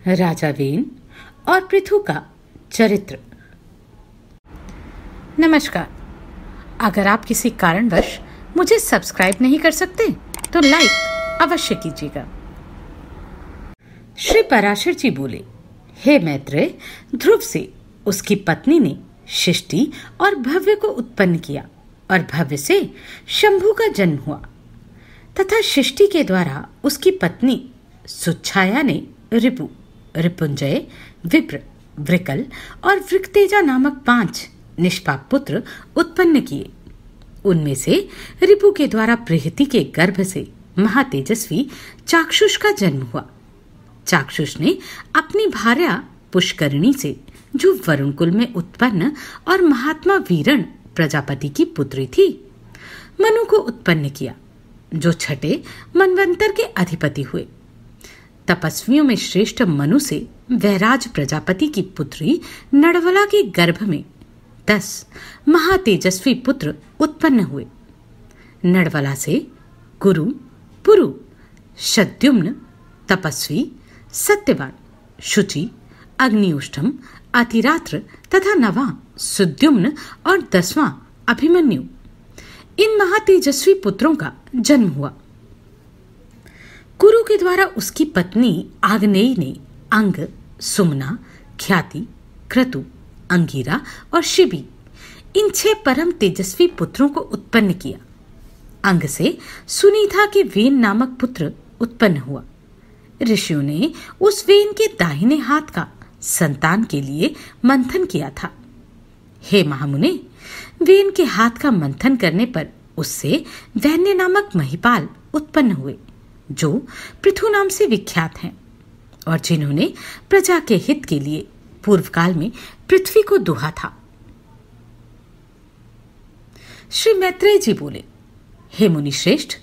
राजा when और पृथु का चरित्र। नमस्कार। अगर आप किसी कारणवश मुझे सब्सक्राइब नहीं कर सकते तो लाइक अवश्य कीजिएगा। श्री पराशर जी बोले, हे मैत्रेय, ध्रुव से उसकी पत्नी ने शिष्टि और भव्य को उत्पन्न किया और भव्य से शंभु का जन्म हुआ तथा शिष्टि के द्वारा उसकी पत्नी सुच्छाया ने रिपु, रिपुंजय, विप्र, वृकल और वृक्तेजा नामक 5 निष्पाप पुत्र उत्पन्न किए। उनमें से रिपु के द्वारा बृहति के गर्भ से महातेजस्वी चाक्षुष का जन्म हुआ। चाक्षुष ने अपनी भार्या पुष्करिणी से, जो वरुण कुल में उत्पन्न और महात्मा वीरण प्रजापति की पुत्री थी, मनु को उत्पन्न किया, जो छठे मनवंतर के अधिपति हुए। तपस्वियों में श्रेष्ठ मनु से वैराज प्रजापति की पुत्री नड़वला के गर्भ में 10 महातेजस्वी पुत्र उत्पन्न हुए। नड़वला से कुरु, पुरु, शद्युम्न, तपस्वी, सत्यवान, शुचि, अग्निउष्टम, अतिरात्र तथा 9वां सुद्युम्न और 10वां अभिमन्यु, इन महातेजस्वी पुत्रों का जन्म हुआ। कुरु के द्वारा उसकी पत्नी आग्नेयी ने अंग, सुमना, ख्याति, क्रतु, अंगिरा और शिबी, इन 6 परम तेजस्वी पुत्रों को उत्पन्न किया। अंग से सुनीता के वेन नामक पुत्र उत्पन्न हुआ। ऋषियों ने उस वेन के दाहिने हाथ का संतान के लिए मंथन किया था। हे महामुने, वेन के हाथ का मंथन करने पर उससे वैन्य नामक महिपाल उत्पन्न हुए, जो पृथु नाम से विख्यात हैं और जिन्होंने प्रजा के हित के लिए पूर्व काल में पृथ्वी को दुहा था। श्री मैत्रेय जी बोले, हे मुनि श्रेष्ठ,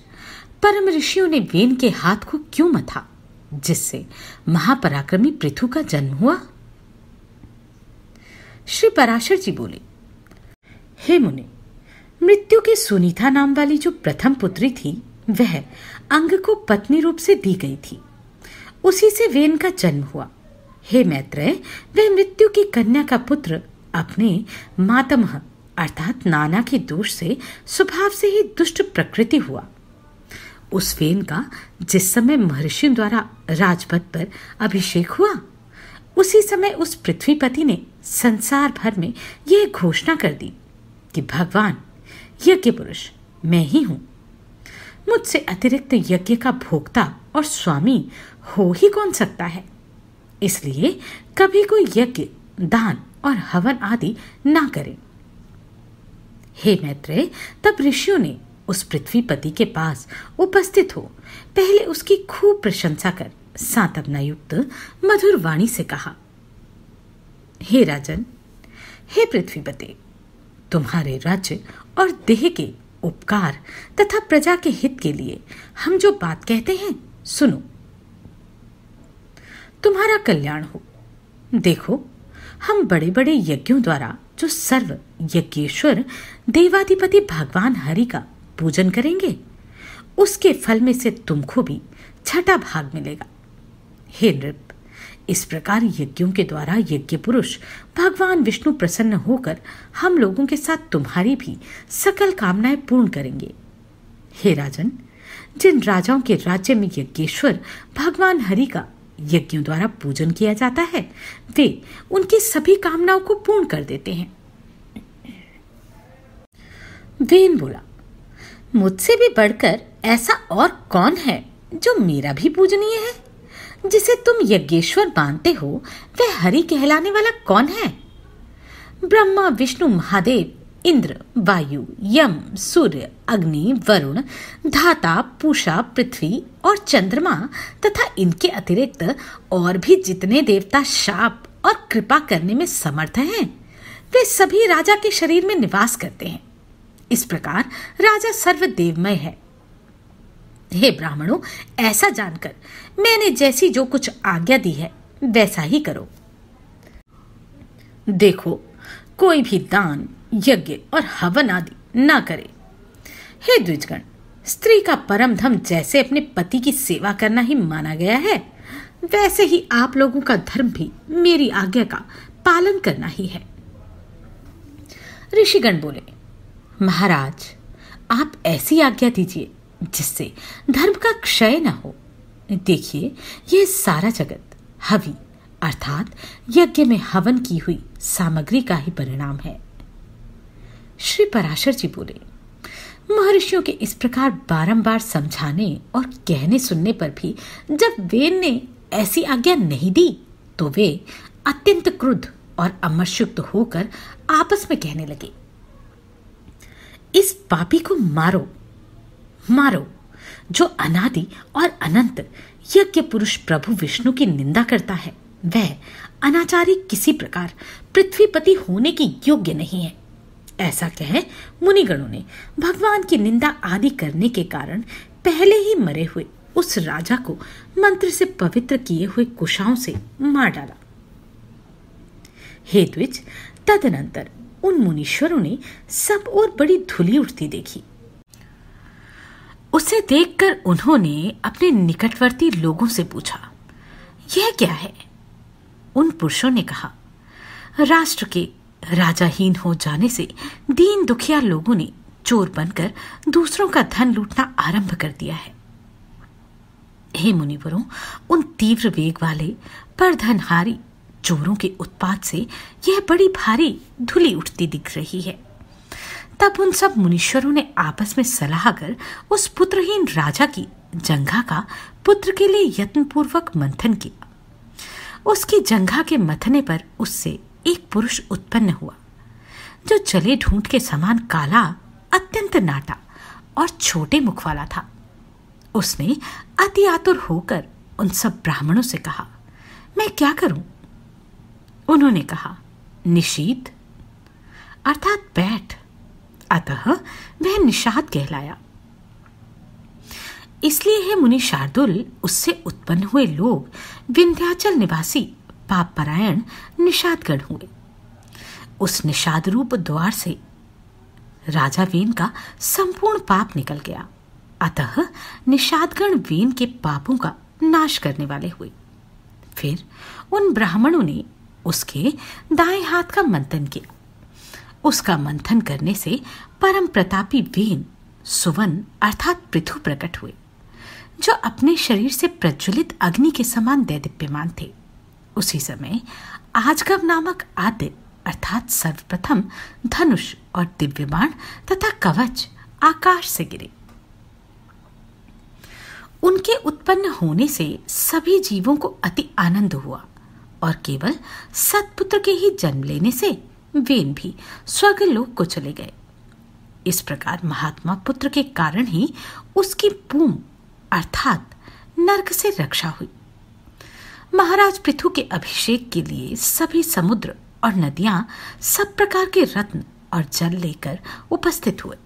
परम ऋषियों ने वेन के हाथ को क्यों मथा, जिससे महापराक्रमी पृथु का जन्म हुआ? श्री पराशर जी बोले, हे मुने, मृत्यु की सुनीता नाम वाली जो प्रथम पुत्री थी, वह अंग को पत्नी रूप से दी गई थी। उसी से वेन का जन्म हुआ। हे मैत्रेय, वह मृत्यु की कन्या का पुत्र अपने मातमह अर्थात नाना के दोष से स्वभाव से ही दुष्ट प्रकृति हुआ। उस वेन का जिस समय महर्षियों द्वारा राजपद पर अभिषेक हुआ, उसी समय उस पृथ्वीपति ने संसार भर में यह घोषणा कर दी कि भगवान यज्ञ पुरुष मैं ही हूं। मुझसे अतिरिक्त यज्ञ का भोक्ता और स्वामी हो ही कौन सकता है। इसलिए कभी कोई यज्ञ, दान और हवन आदि ना करे। हे मैत्रेय, तब ऋषियों ने उस पृथ्वीपति के पास उपस्थित हो पहले उसकी खूब प्रशंसा कर सांत्वना युक्त मधुर वाणी से कहा, हे राजन, हे पृथ्वीपते, तुम्हारे राज्य और देह के उपकार तथा प्रजा के हित के लिए हम जो बात कहते हैं सुनो। तुम्हारा कल्याण हो। देखो, हम बड़े बड़े यज्ञों द्वारा जो सर्व यज्ञेश्वर देवाधिपति भगवान हरि का पूजन करेंगे, उसके फल में से तुमको भी छठा भाग मिलेगा। हे नृप, इस प्रकार यज्ञों के द्वारा यज्ञ पुरुष भगवान विष्णु प्रसन्न होकर हम लोगों के साथ तुम्हारी भी सकल कामनाएं पूर्ण करेंगे। हे राजन, जिन राजाओं के राज्य में यज्ञेश्वर भगवान हरि का यज्ञों द्वारा पूजन किया जाता है, वे उनकी सभी कामनाओं को पूर्ण कर देते हैं। वेन बोला, मुझसे भी बढ़कर ऐसा और कौन है जो मेरा भी पूजनीय है? जिसे तुम यज्ञेश्वर मानते हो, वह हरि कहलाने वाला कौन है? ब्रह्मा, विष्णु, महादेव, इंद्र, वायु, यम, सूर्य, अग्नि, वरुण, धाता, पूषा, पृथ्वी और चंद्रमा तथा इनके अतिरिक्त और भी जितने देवता शाप और कृपा करने में समर्थ हैं, वे सभी राजा के शरीर में निवास करते हैं। इस प्रकार राजा सर्वदेवमय है। हे ब्राह्मणों, ऐसा जानकर मैंने जैसी जो कुछ आज्ञा दी है वैसा ही करो। देखो, कोई भी दान, यज्ञ और हवन आदि ना करे। हे द्विजगण, स्त्री का परम धर्म जैसे अपने पति की सेवा करना ही माना गया है, वैसे ही आप लोगों का धर्म भी मेरी आज्ञा का पालन करना ही है। ऋषिगण बोले, महाराज, आप ऐसी आज्ञा दीजिए जिससे धर्म का क्षय न हो। देखिए, ये सारा जगत हवि अर्थात यज्ञ में हवन की हुई सामग्री का ही परिणाम है। श्री पराशर जी बोले, महर्षियों के इस प्रकार बारंबार समझाने और कहने सुनने पर भी जब वेन ने ऐसी आज्ञा नहीं दी तो वे अत्यंत क्रुद्ध और अमरशुक्त होकर आपस में कहने लगे, इस पापी को मारो मारो, जो अनादि और अनंत यज्ञ पुरुष प्रभु विष्णु की निंदा करता है वह अनाचारी किसी प्रकार पृथ्वीपति होने की योग्य नहीं है। ऐसा कह मुनिगणों ने भगवान की निंदा आदि करने के कारण पहले ही मरे हुए उस राजा को मंत्र से पवित्र किए हुए कुशाओं से मार डाला। हे द्विज, तदनंतर उन मुनीश्वरों ने सब और बड़ी धूली उठती देखी। उसे देखकर उन्होंने अपने निकटवर्ती लोगों से पूछा, यह क्या है? उन पुरुषों ने कहा, राष्ट्र के राजाहीन हो जाने से दीन दुखिया लोगों ने चोर बनकर दूसरों का धन लूटना आरंभ कर दिया है। हे मुनिवरों, उन तीव्र वेग वाले परधनहारी चोरों के उत्पात से यह बड़ी भारी धूली उठती दिख रही है। तब उन सब मुनीश्वरों ने आपस में सलाह कर उस पुत्रहीन राजा की जंघा का पुत्र के लिए यत्नपूर्वक मंथन किया। उसकी जंघा के मथने पर उससे एक पुरुष उत्पन्न हुआ, जो जले ढूंढ के समान काला, अत्यंत नाटा और छोटे मुख वाला था। उसने अति आतुर होकर उन सब ब्राह्मणों से कहा, मैं क्या करूं? उन्होंने कहा, निशीत अर्थात बैठ। अतः वह निषाद कहलाया। इसलिए हे मुनि शार्दुल, उससे उत्पन्न हुए लोग विंध्याचल निवासी पाप परायण निषादगण हुए। उस निषाद रूप द्वार से राजा वेन का संपूर्ण पाप निकल गया। अतः निषादगण वेन के पापों का नाश करने वाले हुए। फिर उन ब्राह्मणों ने उसके दाएं हाथ का मंथन किया। उसका मंथन करने से परम प्रतापी वेन सुवन अर्थात पृथु प्रकट हुए, जो अपने शरीर से प्रज्वलित अग्नि के समान दैदीप्यमान थे। उसी समय आजगव नामक आदित्य अर्थात सर्वप्रथम धनुष और दिव्य बाण तथा कवच आकाश से गिरे। उनके उत्पन्न होने से सभी जीवों को अति आनंद हुआ और केवल सत्पुत्र के ही जन्म लेने से वेन भी स्वर्गलोक को चले गए। इस प्रकार महात्मा पुत्र के कारण ही उसकी पूम अर्थात नरक से रक्षा हुई। महाराज पृथु के अभिषेक के लिए सभी समुद्र और नदियां सब प्रकार के रत्न और जल लेकर उपस्थित हुए।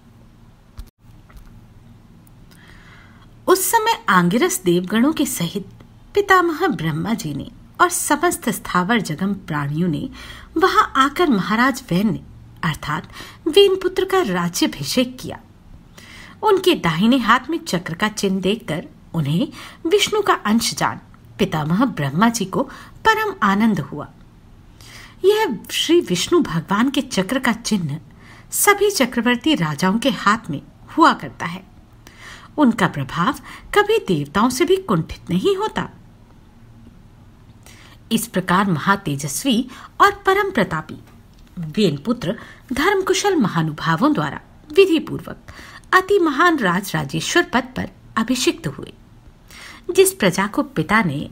उस समय आंगिरस देवगणों के सहित पितामह ब्रह्मा जी ने और समस्त स्थावर जगम प्राणियों ने वहां आकर महाराज वेन ने अर्थात वेन पुत्र का राज्याभिषेक किया। उनके दाहिने हाथ में चक्र का चिन्ह देखकर उन्हें विष्णु का अंश जान पितामह ब्रह्मा जी को परम आनंद हुआ। यह श्री विष्णु भगवान के चक्र का चिन्ह सभी चक्रवर्ती राजाओं के हाथ में हुआ करता है। उनका प्रभाव कभी देवताओं से भी कुंठित नहीं होता। इस प्रकार महातेजस्वी और परम प्रतापी वेन पुत्र धर्मकुशल महानुभावों द्वारा विधि पूर्वक अति महान राज राजेश्वर पद पर अभिषिक्त हुए। जिस प्रजा को पिता ने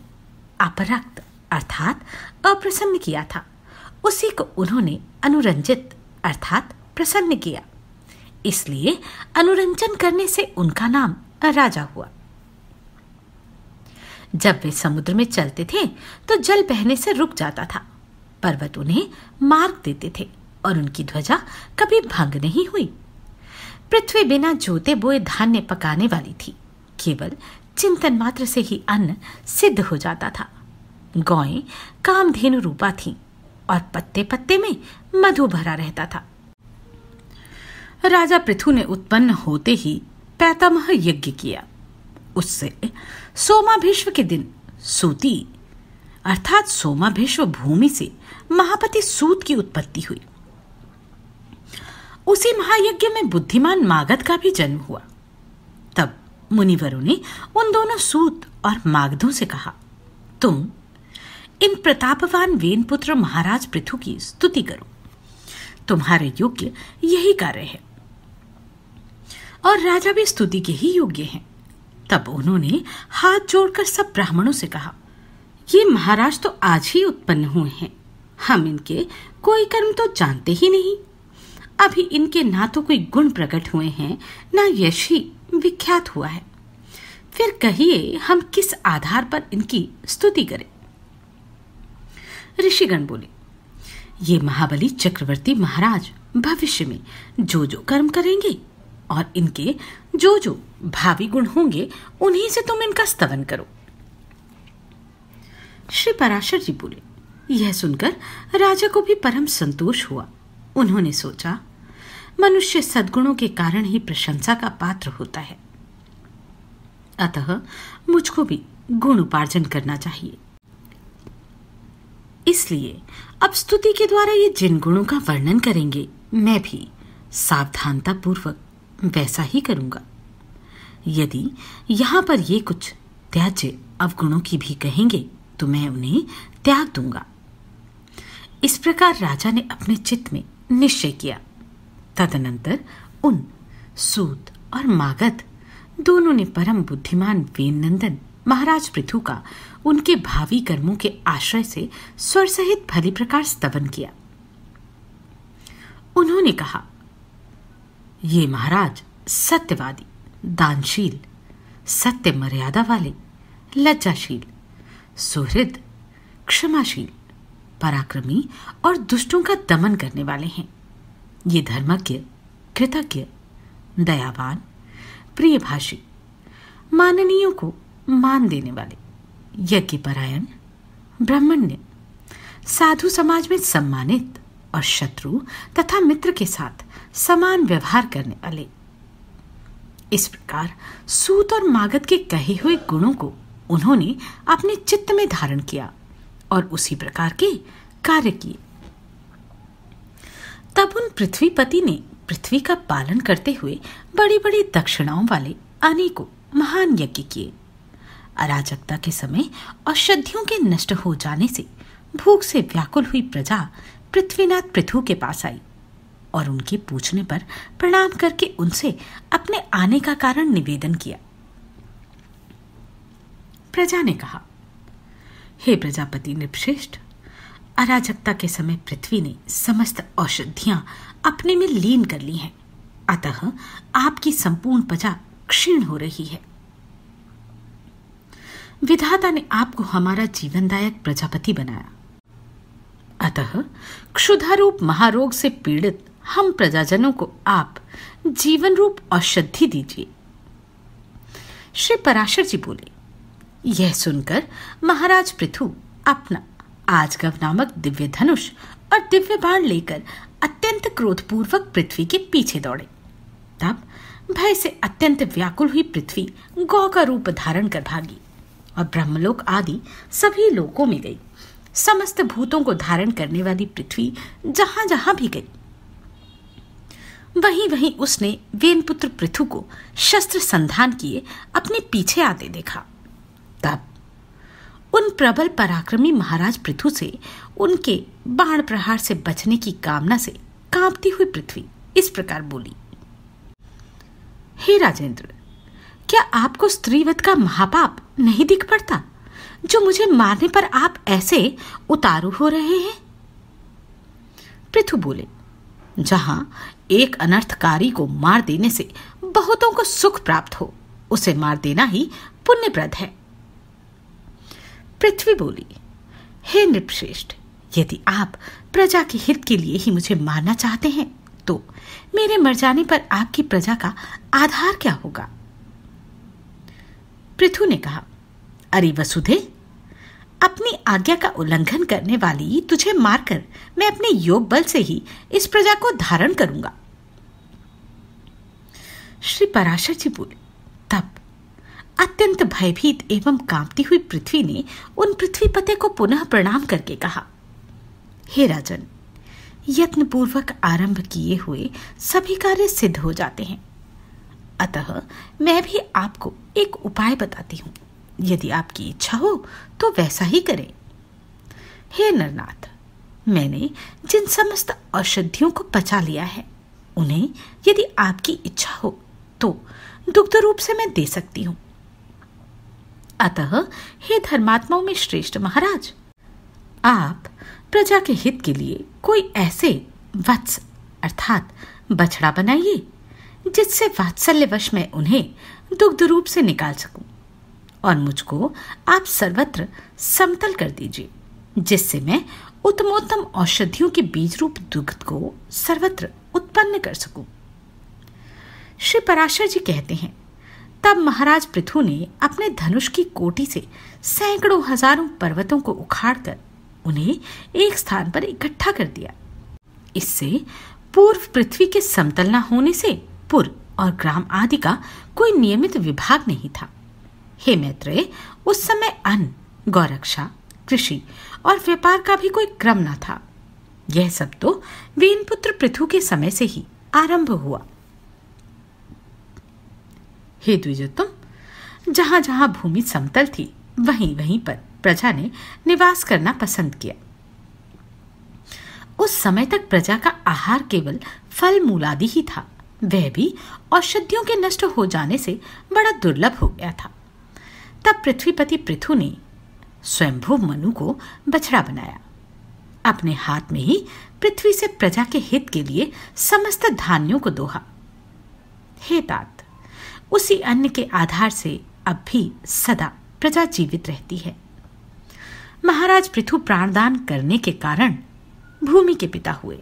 अपरक्त अर्थात अप्रसन्न किया था, उसी को उन्होंने अनुरंजित अर्थात प्रसन्न किया। इसलिए अनुरंजन करने से उनका नाम राजा हुआ। जब वे समुद्र में चलते थे तो जल बहने से रुक जाता था। पर्वत उन्हें मार्ग देते थे और उनकी ध्वजा कभी भंग नहीं हुई। पृथ्वी बिना जोते बोए धान्य पकाने वाली थी। केवल चिंतन मात्र से ही अन्न सिद्ध हो जाता था। गौएं कामधेनु रूपा थीं और पत्ते पत्ते में मधु भरा रहता था। राजा पृथु ने उत्पन्न होते ही पैतामह यज्ञ किया। उससे सोमाभिश्व के दिन सूती अर्थात सोमाभिश्व भूमि से महापति सूत की उत्पत्ति हुई। उसी महायज्ञ में बुद्धिमान मागध का भी जन्म हुआ। तब मुनिवरों ने उन दोनों सूत और मागधों से कहा, तुम इन प्रतापवान वेनपुत्र महाराज पृथु की स्तुति करो, तुम्हारे योग्य यही कार्य है। और राजा भी स्तुति के ही योग्य हैं। तब उन्होंने हाथ जोड़कर सब ब्राह्मणों से कहा, ये महाराज तो आज ही उत्पन्न हुए हैं, हम इनके कोई कर्म तो जानते ही नहीं। अभी इनके ना तो कोई गुण प्रकट हुए हैं, ना यश ही विख्यात हुआ है। फिर कहिए हम किस आधार पर इनकी स्तुति करें। ऋषिगण बोले, ये महाबली चक्रवर्ती महाराज भविष्य में जो जो कर्म करेंगे और इनके जो जो भावी गुण होंगे, उन्हीं से तुम इनका स्तवन करो। श्री पराशर जी बोले, यह सुनकर राजा को भी परम संतोष हुआ। उन्होंने सोचा, मनुष्य सद्गुणों के कारण ही प्रशंसा का पात्र होता है, अतः मुझको भी गुण उपार्जन करना चाहिए। इसलिए अब स्तुति के द्वारा ये जिन गुणों का वर्णन करेंगे, मैं भी सावधानता पूर्वक वैसा ही करूंगा। यदि यहां पर ये कुछ त्याज्य अवगुणों की भी कहेंगे तो मैं उन्हें त्याग दूंगा। इस प्रकार राजा ने अपने चित्त में निश्चय किया। तदनंतर उन सूत और मागध दोनों ने परम बुद्धिमान वेननंदन महाराज पृथु का उनके भावी कर्मों के आश्रय से स्वर सहित भली प्रकार स्तवन किया। उन्होंने कहा, ये महाराज सत्यवादी, दानशील, सत्य मर्यादा वाले, लज्जाशील, सुहृद, क्षमाशील, पराक्रमी और दुष्टों का दमन करने वाले हैं। ये धर्मज्ञ, कृतज्ञ, दयावान, प्रियभाषी, माननीयों को मान देने वाले, यज्ञपरायण, ब्राह्मण्य, साधु समाज में सम्मानित और शत्रु तथा मित्र के साथ समान व्यवहार करने वाले। इस प्रकार सूत और मागध के कहे हुए गुणों को उन्होंने अपने चित्त में धारण किया और उसी प्रकार के कार्य किए। तब उन पृथ्वीपति ने पृथ्वी का पालन करते हुए बड़ी बड़ी दक्षिणाओं वाले अनेकों महान यज्ञ किए। अराजकता के समय औषधियों के नष्ट हो जाने से भूख से व्याकुल हुई प्रजा पृथ्वीनाथ पृथु के पास आई और उनके पूछने पर प्रणाम करके उनसे अपने आने का कारण निवेदन किया। प्रजा ने कहा, हे प्रजापति नृपश्रेष्ठ, अराजकता के समय पृथ्वी ने समस्त औषधियां अपने में लीन कर ली हैं, अतः आपकी संपूर्ण प्रजा क्षीण हो रही है। विधाता ने आपको हमारा जीवनदायक प्रजापति बनाया, अतः क्षुधारूप महारोग से पीड़ित हम प्रजाजनों को आप जीवन रूप औषधि दीजिए। श्री पराशर जी बोले, यह सुनकर महाराज पृथु अपना आजगव नामक दिव्य धनुष और दिव्य बाण लेकर अत्यंत क्रोधपूर्वक पृथ्वी के पीछे दौड़े। तब भय से अत्यंत व्याकुल हुई पृथ्वी गौ का रूप धारण कर भागी और ब्रह्मलोक आदि सभी लोकों में गई। समस्त भूतों को धारण करने वाली पृथ्वी जहां जहां भी गई, वहीं वहीं उसने वेनपुत्र पृथु को शस्त्र संधान किए अपने पीछे आते देखा। तब उन प्रबल पराक्रमी महाराज पृथु से उनके बाण प्रहार से बचने की कामना से कांपती हुई पृथ्वी इस प्रकार बोली, हे राजेंद्र, क्या आपको स्त्रीवध का महापाप नहीं दिख पड़ता जो मुझे मारने पर आप ऐसे उतारू हो रहे हैं? पृथु बोले, जहां एक अनर्थकारी को मार देने से बहुतों को सुख प्राप्त हो, उसे मार देना ही पुण्यप्रद है। पृथ्वी बोली, हे नृपश्रेष्ठ, यदि आप प्रजा के हित के लिए ही मुझे मारना चाहते हैं तो मेरे मर जाने पर आपकी प्रजा का आधार क्या होगा? पृथु ने कहा, अरे वसुधे, अपनी आज्ञा का उल्लंघन करने वाली तुझे मारकर मैं अपने योग बल से ही इस प्रजा को धारण करूंगा। श्री पराशर जी बोले, तब अत्यंत भयभीत एवं कांपती हुई पृथ्वी ने उन पृथ्वीपते को पुनः प्रणाम करके कहा, हे राजन, यत्नपूर्वक आरंभ किए हुए सभी कार्य सिद्ध हो जाते हैं। अतः मैं भी आपको एक उपाय बताती हूं। यदि आपकी इच्छा हो तो वैसा ही करें। हे नरनाथ, मैंने जिन समस्त औषधियों को पचा लिया है, उन्हें यदि आपकी इच्छा हो तो दुग्ध रूप से मैं दे सकती हूं। अतः हे धर्मात्माओं में श्रेष्ठ महाराज, आप प्रजा के हित के लिए कोई ऐसे वत्स अर्थात बछड़ा बनाइए जिससे वात्सल्यवश मैं उन्हें दुग्ध रूप से निकाल सकूं, और मुझको आप सर्वत्र समतल कर दीजिए, जिससे मैं उत्तमोत्तम औषधियों के बीज रूप दुग्ध को सर्वत्र उत्पन्न कर सकूं। श्री पराशर जी कहते हैं, तब महाराज पृथु ने अपने धनुष की कोटि से सैकड़ों हजारों पर्वतों को उखाड़कर उन्हें एक स्थान पर इकट्ठा कर दिया। इससे पूर्व पृथ्वी के समतल न होने से पुर और ग्राम आदि का कोई नियमित विभाग नहीं था। हे मैत्रेय, उस समय अन्न, गौरक्षा, कृषि और व्यापार का भी कोई क्रम न था। यह सब तो वेनपुत्र पृथु के समय से ही आरंभ हुआ। हे द्विजोत्तम, जहां जहां भूमि समतल थी वहीं वहीं पर प्रजा ने निवास करना पसंद किया। उस समय तक प्रजा का आहार केवल फल मूलादि ही था। वह भी औषधियों के नष्ट हो जाने से बड़ा दुर्लभ हो गया था। तब पृथ्वीपति पृथु ने स्वयंभू मनु को बछड़ा बनाया। अपने हाथ में ही पृथ्वी से प्रजा के हित के लिए समस्त धान्यों को दोहा। हे तात, उसी अन्न के आधार से अब भी सदा प्रजा जीवित रहती है। महाराज पृथु प्राणदान करने के कारण भूमि के पिता हुए,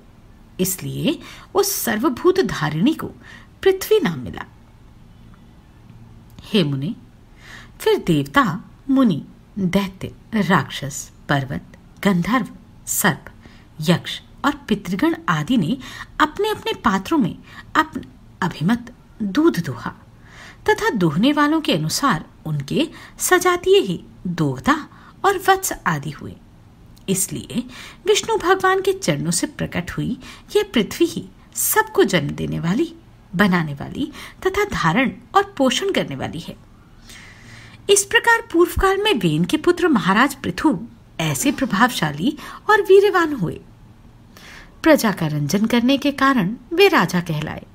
इसलिए उस सर्वभूत धारिणी को पृथ्वी नाम मिला। हे मुनि, फिर देवता, मुनि, दैत्य, राक्षस, पर्वत, गंधर्व, सर्प, यक्ष और पितृगण आदि ने अपने अपने पात्रों में अपना अभिमत दूध दोहा तथा दोहने वालों के अनुसार उनके सजातीय ही दोग्धा और वत्स आदि हुए। इसलिए विष्णु भगवान के चरणों से प्रकट हुई यह पृथ्वी ही सबको जन्म देने वाली, बनाने वाली तथा धारण और पोषण करने वाली है। इस प्रकार पूर्व काल में वेन के पुत्र महाराज पृथु ऐसे प्रभावशाली और वीरवान हुए। प्रजा का रंजन करने के कारण वे राजा कहलाए।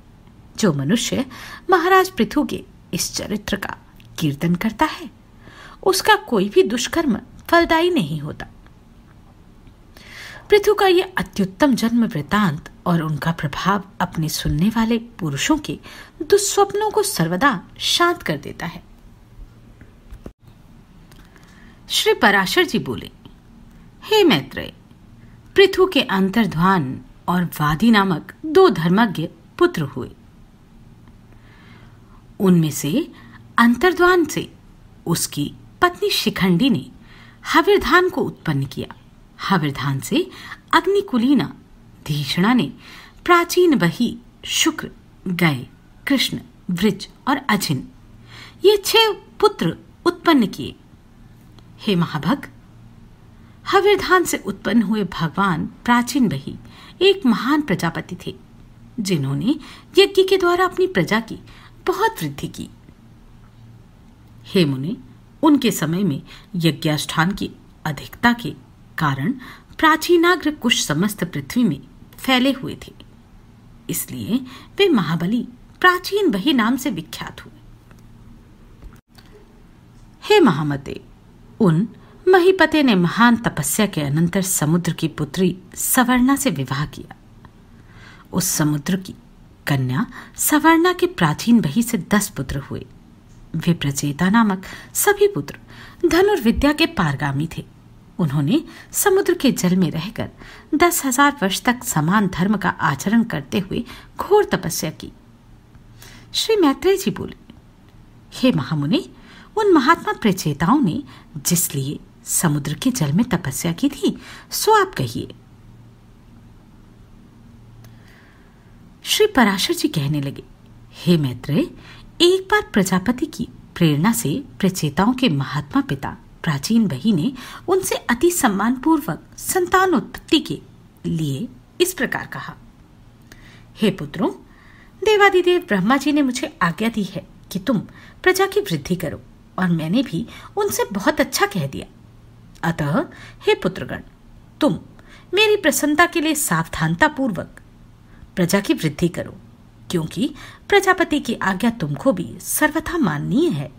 जो मनुष्य महाराज पृथु के इस चरित्र का कीर्तन करता है, उसका कोई भी दुष्कर्म फलदायी नहीं होता। पृथु का यह अत्युत्तम जन्म वृतांत और उनका प्रभाव अपने सुनने वाले पुरुषों के दुस्वप्नों को सर्वदा शांत कर देता है। श्री पराशर जी बोले, हे मैत्रेय, पृथु के अंतर्ध्वान और वादी नामक दो धर्मज्ञ पुत्र हुए। उनमें से अंतर्ध्वान से उसकी पत्नी शिखंडी ने हविर्धान को उत्पन्न किया। हविर्धान से अग्निकुलीना धीषणा ने प्राचीन बही, शुक्र, गय, कृष्ण, वृज और अजिन ये 6 पुत्र उत्पन्न किए। हे महाभग, हविर्धान से उत्पन्न हुए भगवान प्राचीन बही एक महान प्रजापति थे, जिन्होंने यज्ञ के द्वारा अपनी प्रजा की बहुत वृद्धि की। हे मुनि, उनके समय में यज्ञानुष्ठान की अधिकता के कारण प्राचीनाग्र कुश समस्त पृथ्वी में फैले हुए थे। इसलिए वे महाबली प्राचीन बही नाम से विख्यात हुए। हे महामते, उन महीपते ने महान तपस्या के अनंतर समुद्र की पुत्री सवर्णा से विवाह किया। उस समुद्र की कन्या सवर्णा के प्राचीन बही से 10 पुत्र हुए। वे प्रचेता नामक सभी पुत्र धनुर्विद्या के पारगामी थे। उन्होंने समुद्र के जल में रहकर 10,000 वर्ष तक समान धर्म का आचरण करते हुए घोर तपस्या की। श्री मैत्रेय जी बोले, हे महामुनि, उन महात्मा प्रचेताओं ने जिस लिए समुद्र के जल में तपस्या की थी, सो आप कहिए। श्री पराशर जी कहने लगे, हे मैत्रेय, एक बार प्रजापति की प्रेरणा से प्रचेताओं के महात्मा पिता प्राचीन वही ने उनसे अति सम्मानपूर्वक संतान उत्पत्ति के लिए इस प्रकार कहा, हे पुत्रों, देवादिदेव ब्रह्मा जी ने मुझे आज्ञा दी है कि तुम प्रजा की वृद्धि करो, और मैंने भी उनसे बहुत अच्छा कह दिया। अतः हे पुत्रगण, तुम मेरी प्रसन्नता के लिए सावधानता पूर्वक प्रजा की वृद्धि करो, क्योंकि प्रजापति की आज्ञा तुमको भी सर्वथा माननीय है।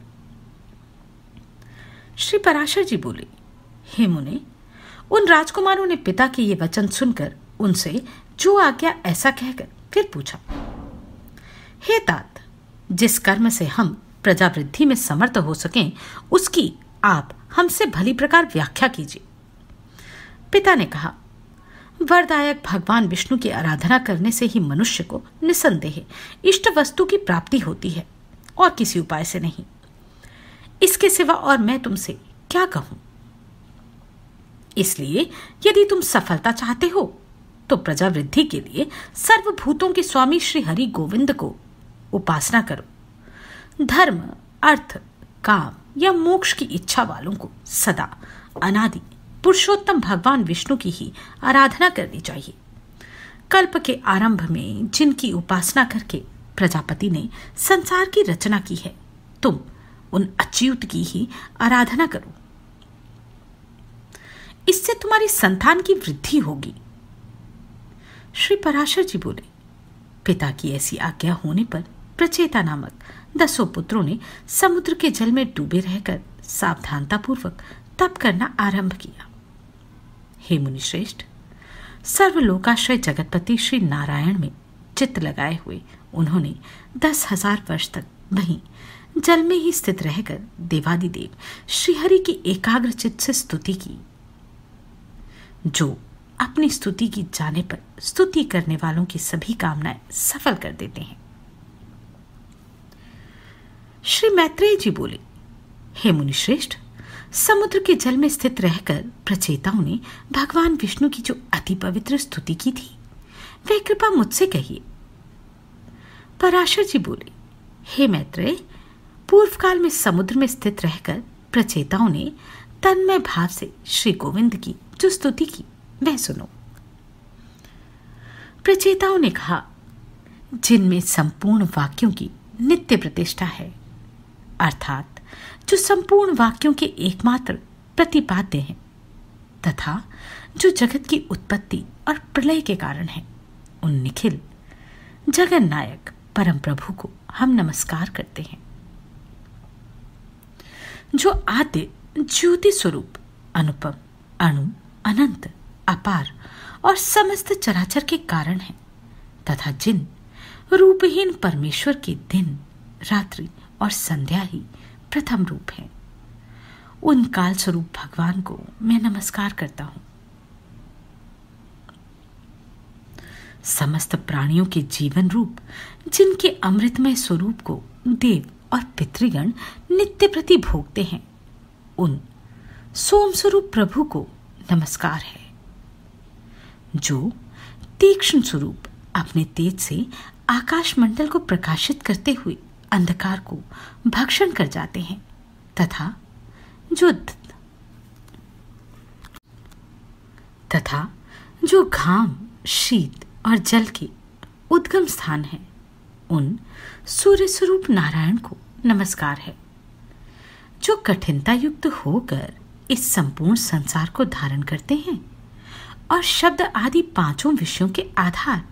श्री पराशर जी बोले, हे मुने, उन राजकुमारों ने पिता के ये वचन सुनकर उनसे जो आज्ञा ऐसा कहकर फिर पूछा, हे तात, जिस कर्म से हम प्रजा वृद्धि में समर्थ हो सकें उसकी आप हमसे भली प्रकार व्याख्या कीजिए। पिता ने कहा, वरदायक भगवान विष्णु की आराधना करने से ही मनुष्य को निसंदेह इष्ट वस्तु की प्राप्ति होती है, और किसी उपाय से नहीं। इसके सिवा और मैं तुमसे क्या कहूं? इसलिए यदि तुम सफलता चाहते हो तो प्रजा वृद्धि के लिए सर्वभूतों के स्वामी श्री हरि गोविंद को उपासना करो। धर्म, अर्थ, काम या मोक्ष की इच्छा वालों को सदा अनादि पुरुषोत्तम भगवान विष्णु की ही आराधना करनी चाहिए। कल्प के आरंभ में जिनकी उपासना करके प्रजापति ने संसार की रचना की है, तुम उन अच्युत की ही आराधना करो। इससे तुम्हारी संतान की वृद्धि होगी। श्री पराशर जी बोले, पिता की ऐसी आज्ञा होने पर प्रचेता नामक 10 पुत्रों ने समुद्र के जल में डूबे रहकर सावधानता पूर्वक तप करना आरंभ किया। हे मुनिश्रेष्ठ, सर्वलोकाश्रय जगतपति श्री नारायण में चित्त लगाए हुए उन्होंने 10,000 वर्ष तक वहीं जल में ही स्थित रहकर देवादिदेव श्रीहरि की एकाग्र चित्त से स्तुति की। जो अपनी स्तुति की जाने पर स्तुति करने वालों की सभी कामनाएं सफल कर देते हैं। श्री मैत्रेय जी बोले, हे मुनिश्रेष्ठ, समुद्र के जल में स्थित रहकर प्रचेताओं ने भगवान विष्णु की जो अति पवित्र स्तुति की थी, वह कृपा मुझसे कहिए। पराशर जी बोले, हे मैत्रेय, पूर्व काल में समुद्र में स्थित रहकर प्रचेताओं ने तन्मय भाव से श्री गोविंद की जो स्तुति की वह सुनो। प्रचेताओं ने कहा, जिनमें संपूर्ण वाक्यों की नित्य प्रतिष्ठा है, अर्थात जो संपूर्ण वाक्यों के एकमात्र प्रतिपाद्य हैं तथा जो जगत की उत्पत्ति और प्रलय के कारण हैं, उन निखिल जगन नायक परम प्रभु को हम नमस्कार करते हैं। जो आद्य ज्योति स्वरूप अनुपम, अणु, अनंत, अपार और समस्त चराचर के कारण हैं तथा जिन रूपहीन परमेश्वर के दिन, रात्रि और संध्या ही प्रथम रूप हैं, उन काल स्वरूप भगवान को मैं नमस्कार करता हूं। समस्त प्राणियों के जीवन रूप जिनके अमृतमय स्वरूप को देव और पितृगण नित्य प्रति भोगते हैं, उन सोम स्वरूप प्रभु को नमस्कार है। जो तीक्ष्ण स्वरूप अपने तेज से आकाश मंडल को प्रकाशित करते हुए अंधकार को भक्षण कर जाते हैं तथा जो घाम, शीत और जल के उद्गम स्थान है, उन सूर्य स्वरूप नारायण को नमस्कार है। जो कठिनता युक्त होकर इस संपूर्ण संसार को धारण करते हैं और शब्द आदि 5 विषयों के आधार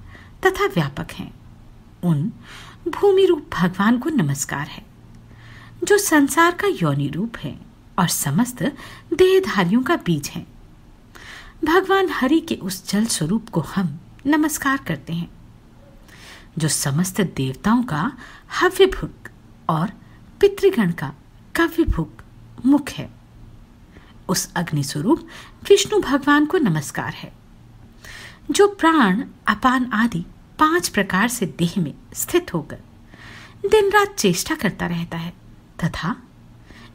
तथा व्यापक हैं, उन भूमि रूप भगवान को नमस्कार है। जो संसार का योनि रूप है और समस्त देहधारियों का बीज है, भगवान हरि के उस जल स्वरूप को हम नमस्कार करते हैं। जो समस्त देवताओं का हव्य भुक और पितृगण का कव्य भुक मुख है, उस अग्नि स्वरूप विष्णु भगवान को नमस्कार है। जो प्राण, अपान आदि 5 प्रकार से देह में स्थित होकर दिन रात चेष्टा करता रहता है तथा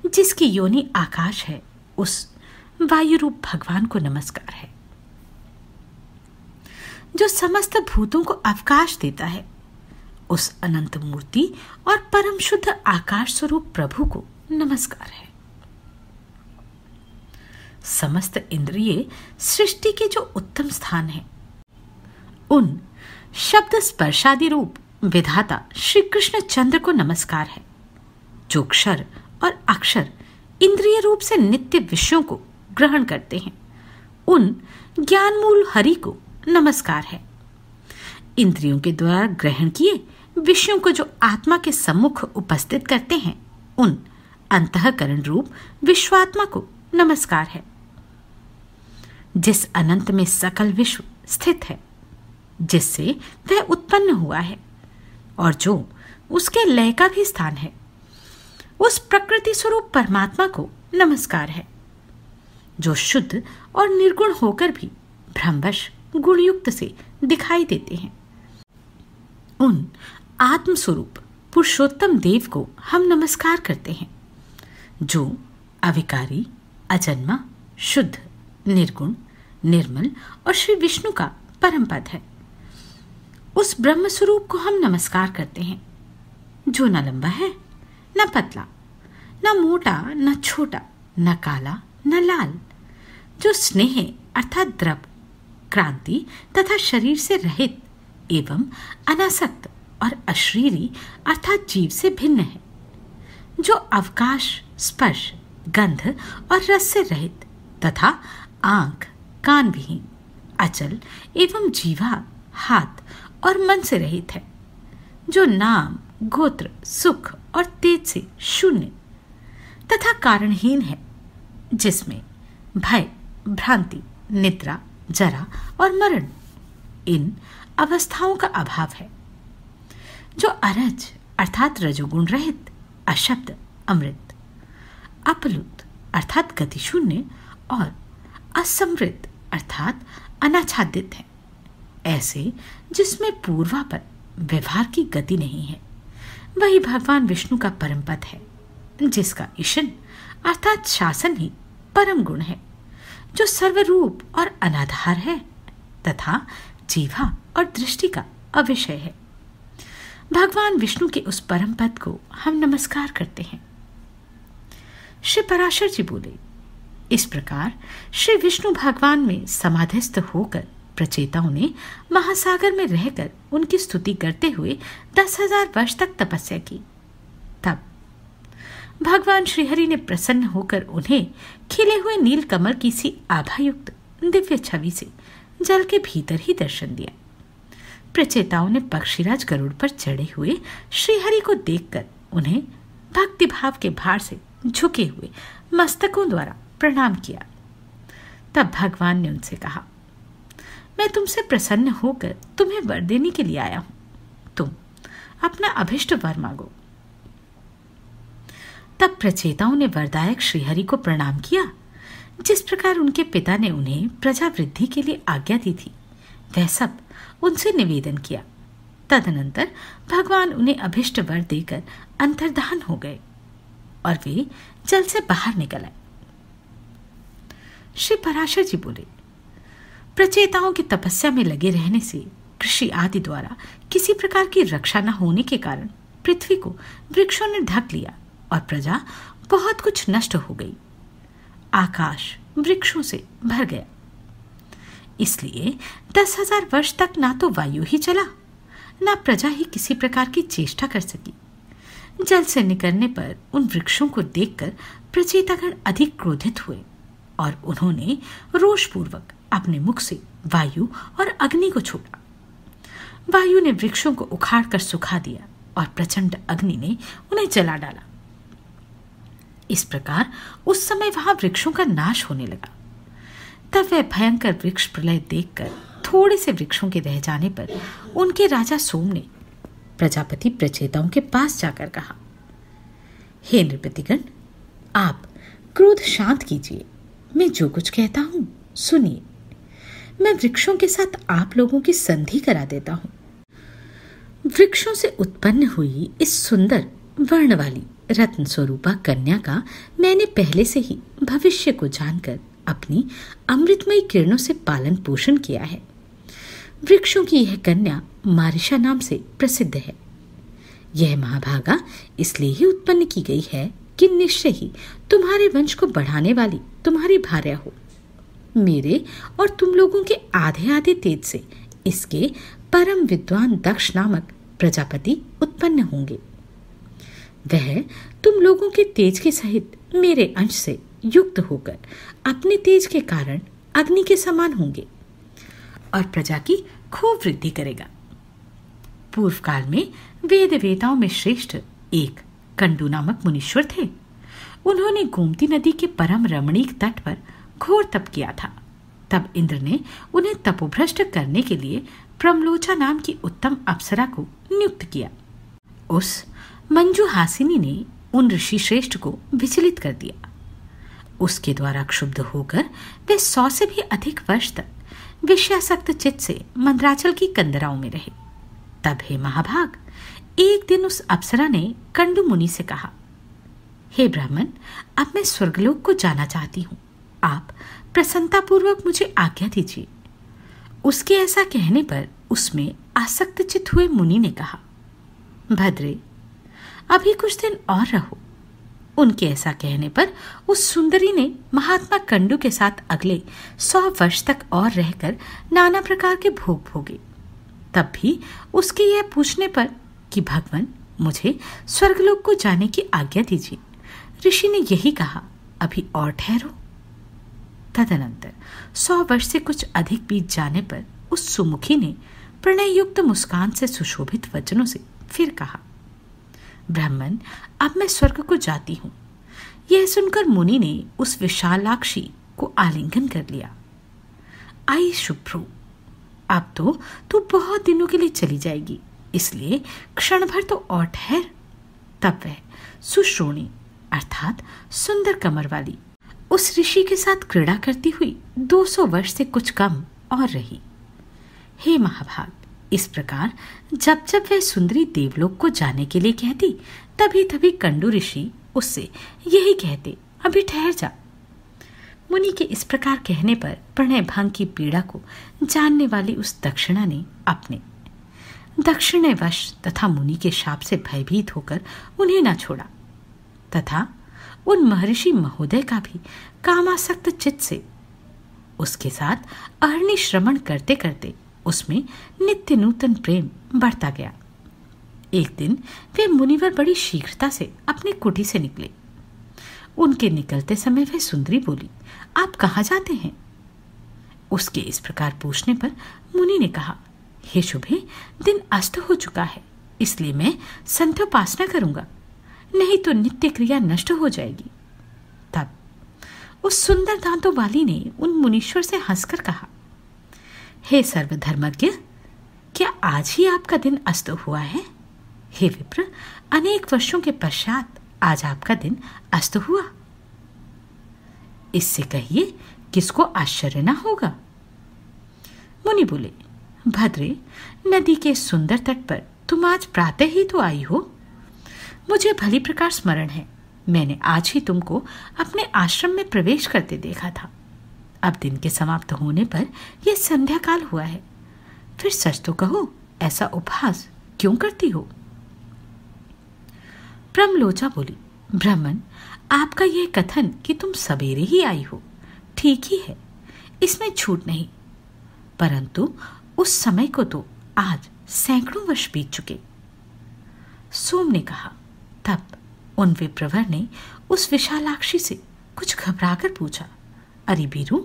जिसकी योनि आकाश है, उस वायु रूप भगवान को नमस्कार है। जो समस्त भूतों को अवकाश देता है, उस अनंत मूर्ति और परम शुद्ध आकाश स्वरूप प्रभु को नमस्कार है। समस्त इंद्रिय सृष्टि के जो उत्तम स्थान है, उन शब्द स्पर्शादि रूप विधाता श्री कृष्ण चंद्र को नमस्कार है। जो क्षर और अक्षर इंद्रिय रूप से नित्य विषयों को ग्रहण करते हैं, उन ज्ञान मूल हरि को नमस्कार है। इंद्रियों के द्वारा ग्रहण किए विषयों को जो आत्मा के सम्मुख उपस्थित करते हैं, उन अंतःकरण रूप विश्वात्मा को नमस्कार है। जिस अनंत में सकल विश्व स्थित है, जिससे वह उत्पन्न हुआ है और जो उसके लय का भी स्थान है, उस प्रकृति स्वरूप परमात्मा को नमस्कार है। जो शुद्ध और निर्गुण होकर भी भ्रमवश गुणयुक्त से दिखाई देते हैं, उन आत्म स्वरूप पुरुषोत्तम देव को हम नमस्कार करते हैं। जो अविकारी, अजन्मा, शुद्ध, निर्गुण, निर्मल और श्री विष्णु का परम पद है, उस ब्रह्म स्वरूप को हम नमस्कार करते हैं। जो न लंबा है, न पतला, न मोटा, न छोटा, न काला, न लाल, जो स्नेह अर्थात द्रव, क्रांति तथा शरीर से रहित एवं अनासक्त और अशरीरी अर्थात जीव से भिन्न है। जो अवकाश, स्पर्श, गंध और रस से रहित तथा आंख, कान विहीन, अचल एवं जीवा, हाथ और मन से रहित है। जो नाम, गोत्र, सुख और तेज से शून्य तथा कारणहीन है, जिसमें भय, भ्रांति, निद्रा, जरा और मरण इन अवस्थाओं का अभाव है। जो अरज अर्थात रजोगुण रहित, अशब्द, अमृत, अपलुत अर्थात गति शून्य और असमृत अर्थात अनाच्छादित है, ऐसे जिसमें पूर्वापर व्यवहार की गति नहीं है, वही भगवान विष्णु का परम पद है। जिसका ईशन अर्थात शासन ही परम गुण है, जो सर्वरूप और अनाधार है तथा जीवा और दृष्टि का अविषय है। भगवान विष्णु के उस परम पद को हम नमस्कार करते हैं। श्री पराशर जी बोले, इस प्रकार श्री विष्णु भगवान में समाधिस्थ होकर प्रचेताओं ने महासागर में रहकर उनकी स्तुति करते हुए 10,000 वर्ष तक तपस्या की। तब भगवान श्रीहरि ने प्रसन्न होकर उन्हें खिले हुए नील कमल की सी आभायुक्त दिव्य छवि से जल के भीतर ही दर्शन दिया। प्रचेताओं ने पक्षीराज गरुड़ पर चढ़े हुए श्रीहरि को देखकर उन्हें भक्ति भाव के भार से झुके हुए मस्तकों द्वारा प्रणाम किया। तब भगवान ने उनसे कहा, मैं तुमसे प्रसन्न होकर तुम्हें वर देने के लिए आया हूं। तुम अपना अभिष्ट वर मांगो। तब प्रचेताओं ने वरदायक श्रीहरि को प्रणाम किया। जिस प्रकार उनके पिता ने उन्हें प्रजा वृद्धि के लिए आज्ञा दी थी, वह सब उनसे निवेदन किया। तदनंतर भगवान उन्हें अभिष्ट वर देकर अंतर्धान हो गए और वे जल से बाहर निकल आए। श्री पराशर जी बोले, प्रचेताओं की तपस्या में लगे रहने से कृषि आदि द्वारा किसी प्रकार की रक्षा न होने के कारण पृथ्वी को वृक्षों ने ढक लिया और प्रजा बहुत कुछ नष्ट हो गई। आकाश वृक्षों से भर गया। इसलिए 10,000 वर्ष तक ना तो वायु ही चला, ना प्रजा ही किसी प्रकार की चेष्टा कर सकी। जल से निकलने पर उन वृक्षों को देखकर प्रचेतागण अधिक क्रोधित हुए और उन्होंने रोषपूर्वक अपने मुख से वायु और अग्नि को छोड़ा। वायु ने वृक्षों को उखाड़ कर सुखा दिया और प्रचंड अग्नि ने उन्हें जला डाला। इस प्रकार उस समय वहां वृक्षों का नाश होने लगा। तब वह भयंकर वृक्ष प्रलय देखकर थोड़े से वृक्षों के रह जाने पर उनके राजा सोम ने प्रजापति प्रचेताओं के पास जाकर कहा, हे नृपतिगण, आप क्रोध शांत कीजिए। मैं जो कुछ कहता हूं सुनिए। मैं वृक्षों के साथ आप लोगों की संधि करा देता हूं। वृक्षों से उत्पन्न हुई इस सुंदर वर्ण वाली रत्न स्वरूपा कन्या का मैंने पहले से ही भविष्य को जानकर अपनी अमृतमयी किरणों से पालन पोषण किया है। वृक्षों की यह कन्या मारिशा नाम से प्रसिद्ध है। यह महाभागा इसलिए ही उत्पन्न की गई है कि निश्चय ही तुम्हारे वंश को बढ़ाने वाली तुम्हारी भार्या हो। मेरे और तुम लोगों के आधे आधे तेज से इसके परम विद्वान दक्ष नामक प्रजापति उत्पन्न होंगे। वह तुम लोगों के तेज के सहित मेरे अंश से युक्त होकर अपने तेज के कारण अग्नि के समान होंगे और प्रजा की खूब वृद्धि करेगा। पूर्व काल में वेद वेताओं में श्रेष्ठ एक कंडू नामक मुनीश्वर थे। उन्होंने गोमती नदी के परम रमणीक तट पर घोर तप किया था। तब इंद्र ने उन्हें तपोभ्रष्ट करने के लिए प्रमलोचा नाम की उत्तम अप्सरा को नियुक्त किया। उस मंजू हासिनी ने उन ऋषि श्रेष्ठ को विचलित कर दिया। उसके द्वारा क्षुब्ध होकर वे 100 से भी अधिक वर्ष तक विषयासक्त चित्त से मंदराचल की कंदराओं में रहे। तब हे महाभाग, एक दिन उस अप्सरा ने कंडू मुनि से कहा, हे ब्राह्मण, अब मैं स्वर्गलोक को जाना चाहती हूँ। आप प्रसन्नतापूर्वक मुझे आज्ञा दीजिए। उसके ऐसा कहने पर उसमें आसक्त चित्त हुए मुनि ने कहा, भद्रे, अभी कुछ दिन और रहो। उनके ऐसा कहने पर उस सुंदरी ने महात्मा कंडू के साथ अगले 100 वर्ष तक और रहकर नाना प्रकार के भोग भोगे। तब भी उसके यह पूछने पर कि भगवान, मुझे स्वर्गलोक को जाने की आज्ञा दीजिए, ऋषि ने यही कहा, अभी और ठहरो। तदनंतर 100 वर्ष से कुछ अधिक बीत जाने पर उस सुमुखी ने प्रणय युक्त मुस्कान से सुशोभित वचनों से फिर कहा, ब्राह्मण, अब मैं स्वर्ग को जाती हूँ। यह सुनकर मुनि ने उस विशालाक्षी को आलिंगन कर लिया। आई शुभ्रू, अब तो तू बहुत दिनों के लिए चली जाएगी, इसलिए क्षण भर तो और ठहर। तब वह सुश्रोणी अर्थात सुंदर कमर वाली उस ऋषि के साथ क्रीड़ा करती हुई 200 वर्ष से कुछ कम और रही। हे महाभाग, इस प्रकार जब जब वह सुंदरी देवलोक को जाने के लिए कहती, तभी तभी कंडू ऋषि उससे यही कहते, अभी ठहर जा। मुनि के इस प्रकार कहने पर प्रणय भंग की पीड़ा को जानने वाली उस दक्षिणा ने अपने दक्षिणवश तथा मुनि के शाप से भयभीत होकर उन्हें न छोड़ा तथा उन महर्षि महोदय का भी कामासक्त चित्त से उसके साथ अहर्नि श्रवण करते करते उसमें नित्य नूतन प्रेम बढ़ता गया। एक दिन वे मुनिवर बड़ी शीघ्रता से अपनी कुटी से निकले। उनके निकलते समय वह सुंदरी बोली, आप कहाँ जाते हैं? उसके इस प्रकार पूछने पर मुनि ने कहा, हे शुभे, दिन अस्त हो चुका है, इसलिए मैं संध्योपासना करूंगा, नहीं तो नित्य क्रिया नष्ट हो जाएगी। तब उस सुंदर दांतों वाली ने उन मुनीश्वर से हंसकर कहा, हे सर्वधर्मज्ञ, क्या आज ही आपका दिन अस्त हुआ है? हे विप्र, अनेक वर्षों के पश्चात आज आपका दिन अस्त हुआ। इससे कहिए किसको आश्चर्य न होगा। मुनि बोले, भद्रे, नदी के सुंदर तट पर तुम आज प्रातः ही तो आई हो। मुझे भली प्रकार स्मरण है, मैंने आज ही तुमको अपने आश्रम में प्रवेश करते देखा था। अब दिन के समाप्त होने पर यह संध्या काल हुआ है, फिर सच तो कहो, ऐसा उपहास क्यों करती हो? प्रमलोचा बोली, ब्राह्मण, आपका यह कथन कि तुम सवेरे ही आई हो ठीक ही है, इसमें छूट नहीं, परंतु उस समय को तो आज सैकड़ों वर्ष बीत चुके। सोम ने कहा। तब उन विप्रवर ने उस विशालाक्षी से कुछ घबराकर पूछा, अरे बीरू,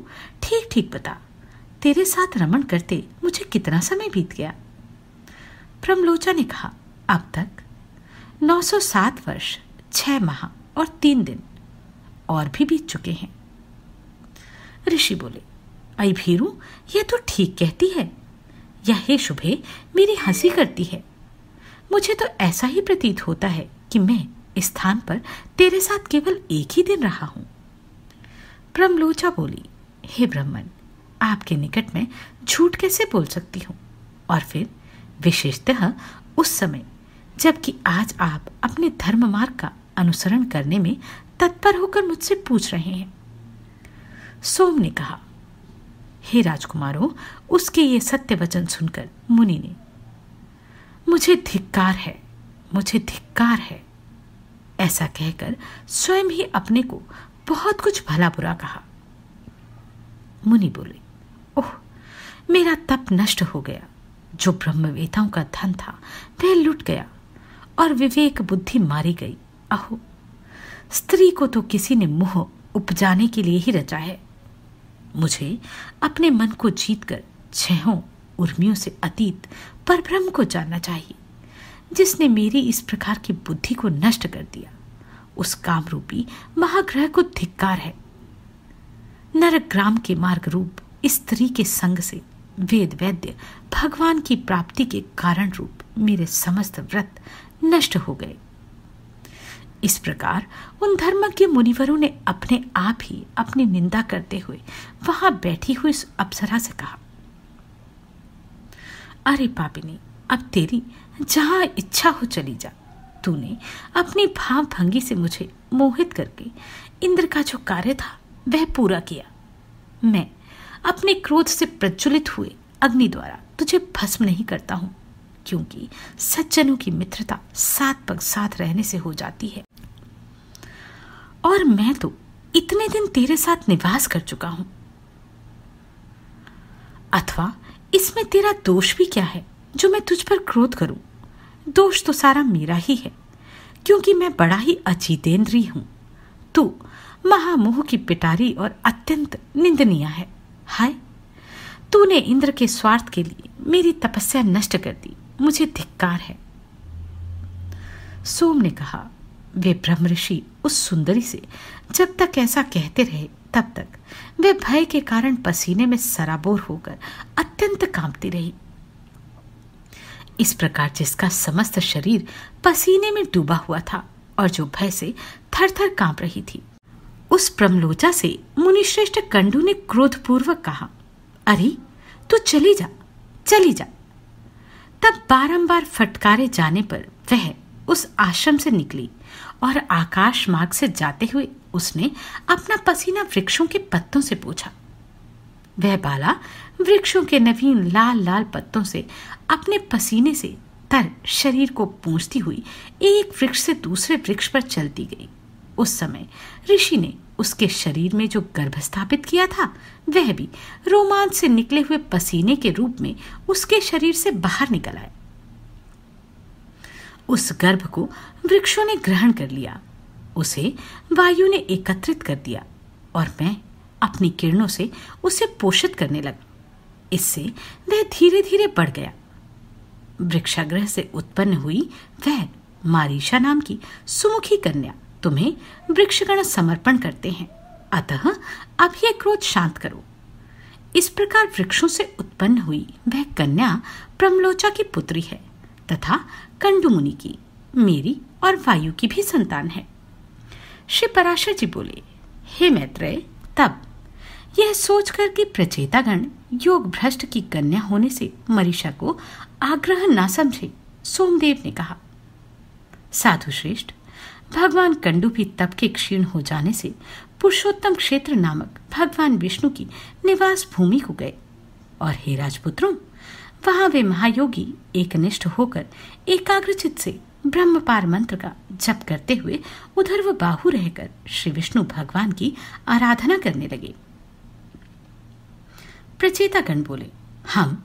ठीक ठीक बता, तेरे साथ रमण करते मुझे कितना समय बीत गया? प्रमलोचा ने कहा, अब तक 907 वर्ष 6 माह और 3 दिन और भी बीत चुके हैं। ऋषि बोले, आई भीरू, यह तो ठीक कहती है, या हे शुभे, मेरी हंसी करती है। मुझे तो ऐसा ही प्रतीत होता है कि मैं इस स्थान पर तेरे साथ केवल एक ही दिन रहा हूं। प्रमलोचा बोली, हे ब्राह्मण, आपके निकट में झूठ कैसे बोल सकती हूँ? और फिर विशेषतः उस समय जबकि आज आप अपने धर्म मार्ग का अनुसरण करने में तत्पर होकर मुझसे पूछ रहे हैं। सोम ने कहा, हे राजकुमारों, उसके ये सत्य वचन सुनकर मुनि ने, मुझे धिक्कार है, मुझे धिक्कार है। ऐसा कहकर स्वयं ही अपने को बहुत कुछ भला बुरा कहा। मुनि बोले, ओह, मेरा तप नष्ट हो गया। जो ब्रह्मवेताओं का धन था वह लुट गया और विवेक बुद्धि मारी गई। अहो, स्त्री को तो किसी ने मुंह उपजाने के लिए ही रचा है। मुझे अपने मन को जीतकर छहों उर्मियों से अतीत परब्रह्म को जानना चाहिए, जिसने मेरी इस प्रकार की बुद्धि को नष्ट कर दिया। उस कामरूपी महाग्रह को धिक्कार है। नरग्राम के मार्ग रूप स्त्री के संग से वेद वैद्य भगवान की प्राप्ति के कारण रूप मेरे समस्त व्रत नष्ट हो गए। इस प्रकार उन धर्मज्ञ मुनिवरों ने अपने आप ही अपनी निंदा करते हुए वहां बैठी हुई अप्सरा से कहा, अरे पापिनी, अब तेरी जहां इच्छा हो चली जा। तूने अपनी भाव भंगी से मुझे मोहित करके इंद्र का जो कार्य था वह पूरा किया। मैं अपने क्रोध से प्रज्वलित हुए अग्नि द्वारा तुझे भस्म नहीं करता हूं, क्योंकि सज्जनों की मित्रता साथ पग साथ रहने से हो जाती है। और मैं तो इतने दिन तेरे साथ निवास कर चुका हूं। अथवा इसमें तेरा दोष भी क्या है जो मैं तुझ पर क्रोध करूं? दोष तो सारा मेरा ही है, क्योंकि मैं बड़ा ही अचितेंद्रिय हूं। तू महामोह की पिटारी और अत्यंत निंदनीय है। हाय, तूने इंद्र के स्वार्थ के लिए मेरी तपस्या नष्ट कर दी। मुझे धिक्कार है। सोम ने कहा, वे ब्रह्म ऋषि उस सुंदरी से जब तक ऐसा कहते रहे तब तक वे भय के कारण पसीने में सराबोर होकर अत्यंत कांपती रही। इस प्रकार जिसका समस्त शरीर पसीने में डूबा हुआ था और जो भय से थर थर कांप रही थी, उस प्रमलोचा से मुनिश्रेष्ठ कंडू ने क्रोधपूर्वक कहा, अरे तू चली जा, चली जा। तब बारंबार फटकारे जाने पर वह उस आश्रम से निकली और आकाश मार्ग से जाते हुए उसने अपना पसीना वृक्षों के पत्तों से पोंछा। वह बाला वृक्षों के नवीन लाल लाल पत्तों से अपने पसीने से तर शरीर को पोंछती हुई एक वृक्ष से दूसरे वृक्ष पर चलती गई। उस समय ऋषि ने उसके शरीर में जो गर्भ स्थापित किया था वह भी रोमांच से निकले हुए पसीने के रूप में उसके शरीर से बाहर निकल आए। उस गर्भ को वृक्षों ने ग्रहण कर लिया, उसे वायु ने एकत्रित कर दिया और मैं अपनी किरणों से उसे पोषित करने लगा। इससे वह धीरे धीरे बढ़ गया। वृक्षाग्रह से उत्पन्न हुई वह मारीशा नाम की सुमुखी कन्या तुम्हें वृक्षगण समर्पण करते हैं, अतः अब यह क्रोध शांत करो। इस प्रकार वृक्षों से उत्पन्न हुई वह कन्या प्रमलोचा की पुत्री है तथा कंडू मुनि की, मेरी और वायु की भी संतान है। श्री पराशर जी बोले, हे मैत्रेय, तब यह सोचकर कि प्रचेतागण योग भ्रष्ट की कन्या होने से मरीषा को आग्रह ना समझे, सोमदेव ने कहा, साधु श्रेष्ठ, भगवान कंडू भी तप के क्षीण हो जाने से पुरुषोत्तम क्षेत्र नामक भगवान विष्णु की निवास भूमि को गए और हे राजपुत्रों, वहां वे महायोगी एकनिष्ठ होकर एकाग्रचित से ब्रह्मपार मंत्र का जप करते हुए उधर व बाहु रहकर श्री विष्णु भगवान की आराधना करने लगे। प्रचेतागण बोले, हम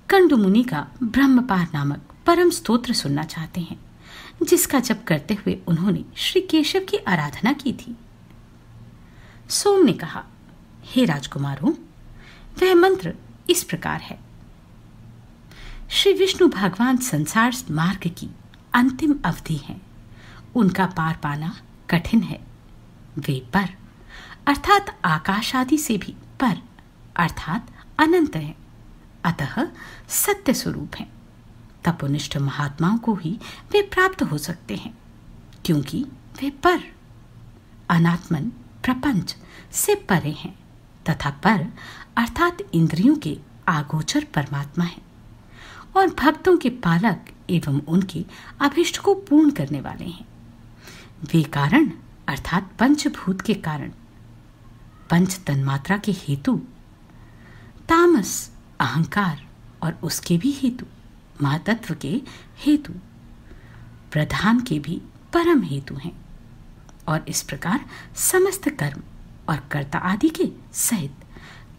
कंडू मुनि का ब्रह्मपार नामक परम स्तोत्र सुनना चाहते हैं, जिसका जप करते हुए उन्होंने श्री केशव की आराधना की थी। सोम ने कहा, हे राजकुमारों, वह मंत्र इस प्रकार है। श्री विष्णु भगवान संसार मार्ग की अंतिम अवधि है, उनका पार पाना कठिन है। वे पर अर्थात आकाश आदि से भी पर अर्थात अनंत है, अतः सत्य स्वरूप है। तपोनिष्ठ महात्माओं को ही वे प्राप्त हो सकते हैं, क्योंकि वे पर अनात्मन प्रपंच से परे हैं तथा पर अर्थात इंद्रियों के आगोचर परमात्मा है और भक्तों के पालक एवं उनके अभिष्ट को पूर्ण करने वाले हैं। वे कारण अर्थात पंचभूत के कारण, पंच तन्मात्रा के हेतु, तामस अहंकार और उसके भी हेतु, महातत्व के हेतु, प्रधान के भी परम हेतु हैं और इस प्रकार समस्त कर्म और कर्ता आदि के सहित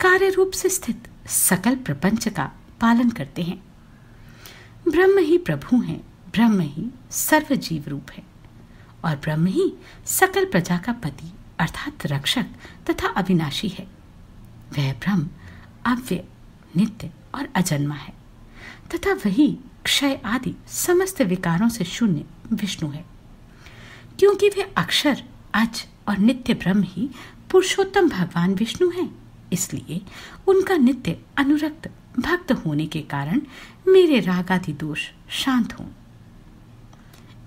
कार्य रूप से स्थित सकल प्रपंच का पालन करते हैं। ब्रह्म ही प्रभु हैं, ब्रह्म ही सर्व जीव रूप है और ब्रह्म ही सकल प्रजा का पति अर्थात रक्षक तथा अविनाशी है। वह ब्रह्म अव्यय, नित्य और अजन्मा है तथा वही क्षय आदि समस्त विकारों से शून्य विष्णु है। क्योंकि वे अक्षर, अज और नित्य ब्रह्म ही पुरुषोत्तम भगवान विष्णु हैं, इसलिए उनका नित्य अनुरक्त भक्त होने के कारण मेरे राग आदि दोष शांत हों।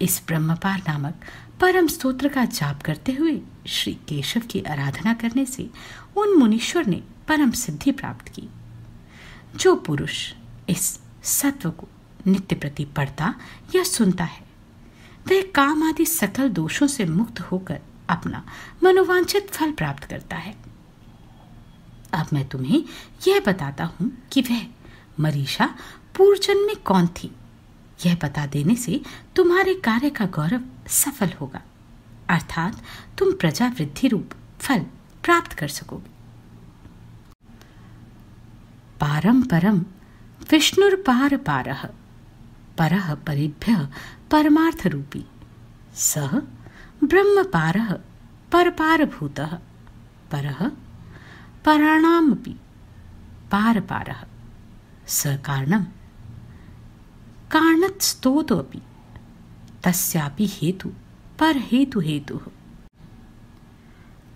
इस ब्रह्मपार नामक परम स्तोत्र का जाप करते हुए श्री केशव की आराधना करने से उन मुनीश्वर ने परम सिद्धि प्राप्त की। जो पुरुष इस सत्व को नित्य प्रति पढ़ता या सुनता है, वह काम आदि सकल दोषों से मुक्त होकर अपना मनोवांछित फल प्राप्त करता है। अब मैं तुम्हें यह बताता हूं कि वह मरीषा पूर्व जन्म में कौन थी। यह बता देने से तुम्हारे कार्य का गौरव सफल होगा, अर्थात तुम प्रजा वृद्धि रूप फल प्राप्त कर सकोगे। पारम परम विष्णुर्पार पारः परः परिभ्यः परमार्थ रूपी सः ब्रह्म पारः परपार भूतः परः पराणामपि पार पारः स कारणं कारणतस्तोऽपि तस्यापि हेतु पर हेतु हेतुः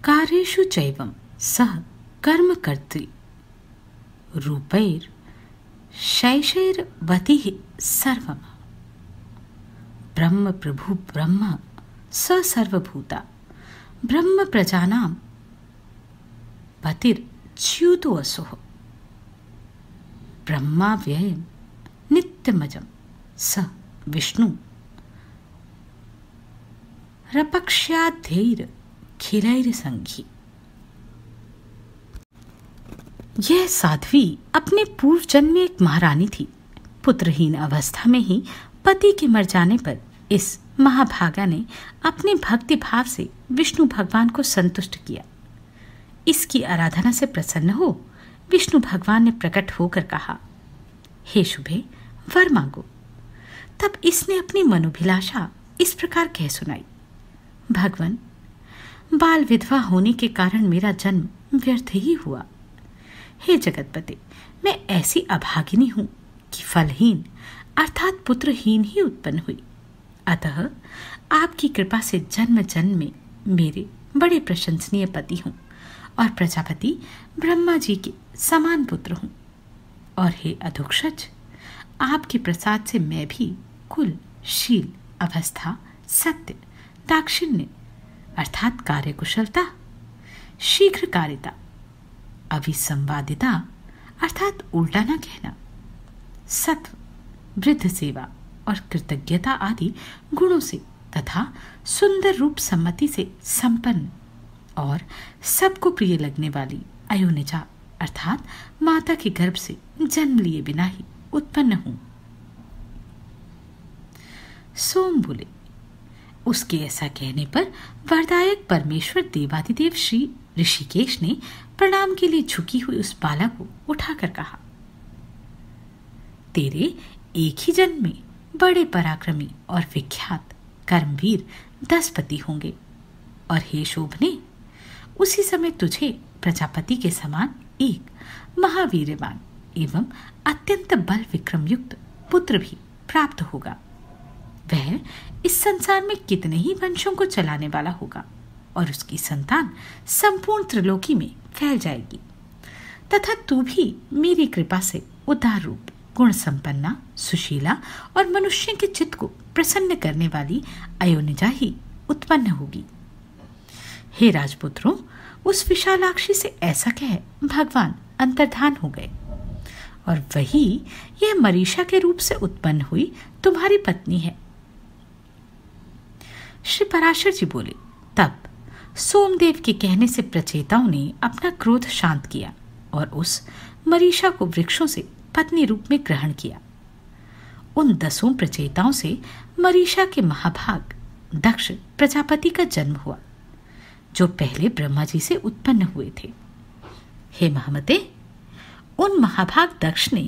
कार्येषु चैवं सः कर्म कर्तृ रूपैर् शैशैर्वतिः सर्वम् ब्रह्म प्रभु ब्रह्म स सर्वभूता ब्रह्म प्रजानां पतिर्च्युतो असुः ब्रह्मा व्ययं नित्यमजं स विष्णु रपक्ष्याध्यैर खिलैर संघी। यह साध्वी अपने पूर्व जन्म में एक महारानी थी। पुत्रहीन अवस्था में ही पति के मर जाने पर इस महाभागा ने अपने भक्ति भाव से विष्णु भगवान को संतुष्ट किया। इसकी आराधना से प्रसन्न हो विष्णु भगवान ने प्रकट होकर कहा, हे शुभे, वर मांगो। तब इसने अपनी मनोभिलाषा इस प्रकार कह सुनाई, भगवान, बाल विधवा होने के कारण मेरा जन्म व्यर्थ ही हुआ। हे जगतपते, मैं ऐसी अभागिनी हूं कि फलहीन अर्थात पुत्रहीन ही उत्पन्न हुई। अतः आपकी कृपा से जन्म जन्म में मेरे बड़े प्रशंसनीय पति हूं और प्रजापति ब्रह्मा जी के समान पुत्र हूं। और हे अधोक्षज, आपके प्रसाद से मैं भी कुल, शील, अवस्था, सत्य, दाक्षिण्य अर्थात कार्यकुशलता, शीघ्रकारिता, अविसंवादिता अर्थात उल्टा न कहना, सत्व, वृद्ध सेवा और कृतज्ञता आदि गुणों से तथा सुंदर रूप सम्मति से संपन्न और सबको प्रिय लगने वाली अयोनिजा अर्थात माता के गर्भ से जन्म लिए बिना ही उत्पन्न हूं। सोम बोले। उसके ऐसा कहने पर वरदायक परमेश्वर देवादिदेव श्री ऋषिकेश ने प्रणाम के लिए झुकी हुई उस बाला को उठाकर कहा, तेरे एक ही जन्म में बड़े पराक्रमी और विख्यात कर्मवीर 10 पति होंगे और हे शोभने, उसी समय तुझे प्रजापति के समान एक महावीरवान एवं अत्यंत बल विक्रम युक्त पुत्र भी प्राप्त होगा। वह इस संसार में कितने ही वंशों को चलाने वाला होगा और उसकी संतान संपूर्ण त्रिलोकी में फैल जाएगी तथा तू भी मेरी कृपा से उदार रूप, गुण संपन्ना, सुशीला और मनुष्य के चित्त को प्रसन्न करने वाली अयोनिजा ही उत्पन्न होगी। हे राजपुत्रों, उस विशालाक्षी से ऐसा कह भगवान अंतर्धान हो गए और वही यह मरीषा के रूप से उत्पन्न हुई तुम्हारी पत्नी है। श्री पराशर जी बोले, तब सोमदेव के कहने से प्रचेताओं ने अपना क्रोध शांत किया और उस मरीषा को वृक्षों से पत्नी रूप में ग्रहण किया। उन 10 प्रचेताओं से मरीषा के महाभाग दक्ष प्रजापति का जन्म हुआ, जो पहले ब्रह्मा जी से उत्पन्न हुए थे। हे महामते, उन महाभाग दक्ष ने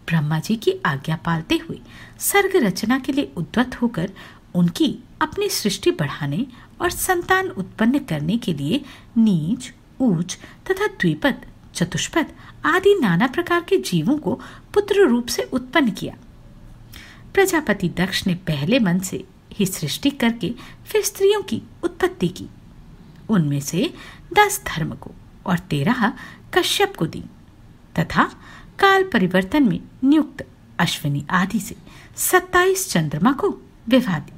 ब्रह्मा जी की आज्ञा पालते हुए सर्ग रचना के लिए उद्यत होकर उनकी अपनी सृष्टि बढ़ाने और संतान उत्पन्न करने के लिए नीच, ऊच तथा द्विपद, चतुष्पद आदि नाना प्रकार के जीवों को पुत्र रूप से उत्पन्न किया। प्रजापति दक्ष ने पहले मन से ही सृष्टि करके फिर स्त्रियों की उत्पत्ति की। उनमें से 10 धर्म को और 13 कश्यप को दी तथा काल परिवर्तन में नियुक्त अश्विनी आदि से 27 चंद्रमा को विवाह दी।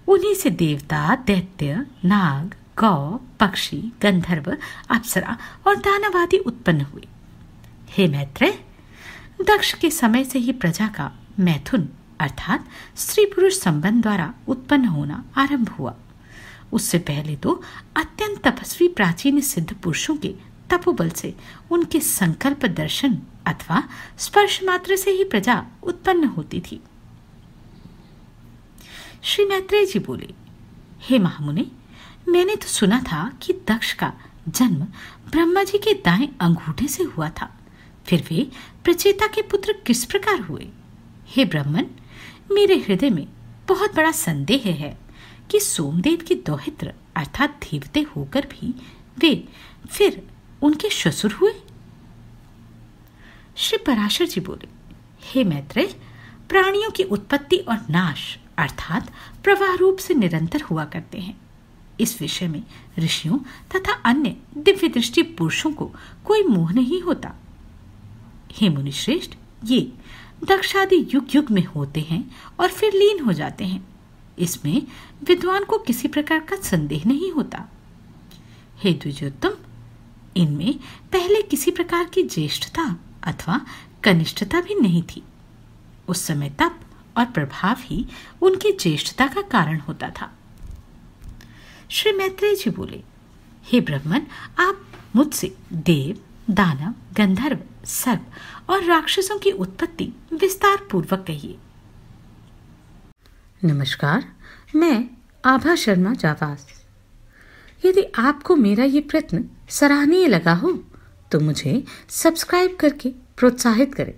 उन्हीं से देवता, दैत्य, नाग, गौ, पक्षी, गंधर्व, अप्सरा और दानव आदि उत्पन्न हुए। हे मैत्रेय, दक्ष के समय से ही प्रजा का मैथुन अर्थात स्त्री पुरुष संबंध द्वारा उत्पन्न होना आरंभ हुआ। उससे पहले तो अत्यंत तपस्वी प्राचीन सिद्ध पुरुषों के तपोबल से उनके संकल्प दर्शन अथवा स्पर्श मात्र से ही प्रजा उत्पन्न होती थी। श्री मैत्रेय जी बोले, हे महामुनि, मैंने तो सुना था कि दक्ष का जन्म ब्रह्मा जी के दाएं अंगूठे से हुआ था, फिर वे प्रचेता के पुत्र किस प्रकार हुए? हे ब्राह्मण, मेरे हृदय में बहुत बड़ा संदेह है कि सोमदेव के दौहित्र अर्थात देवते होकर भी वे फिर उनके ससुर हुए। श्री पराशर जी बोले, हे मैत्रेय, प्राणियों की उत्पत्ति और नाश अर्थात प्रवाह रूप से निरंतर हुआ करते हैं। इस विषय में ऋषियों तथा अन्य दिव्य दृष्टि पुरुषों को कोई मोह नहीं होता। हे मुनि श्रेष्ठ, ये दक्षादि युग युग में होते हैं और फिर लीन हो जाते हैं। इसमें विद्वान को किसी प्रकार का संदेह नहीं होता। हे द्विजोत्तम, इनमें पहले किसी प्रकार की ज्येष्ठता अथवा कनिष्ठता भी नहीं थी। उस समय तप और प्रभाव ही उनकी ज्येष्ठता का कारण होता था। श्री मैत्रेय जी बोले, हे ब्राह्मण, आप मुझसे देव, दानव, गंधर्व, सर्प और राक्षसों की उत्पत्ति विस्तार पूर्वक कहिए। नमस्कार, मैं आभा शर्मा जावास। यदि आपको मेरा ये प्रयत्न सराहनीय लगा हो तो मुझे सब्सक्राइब करके प्रोत्साहित करें।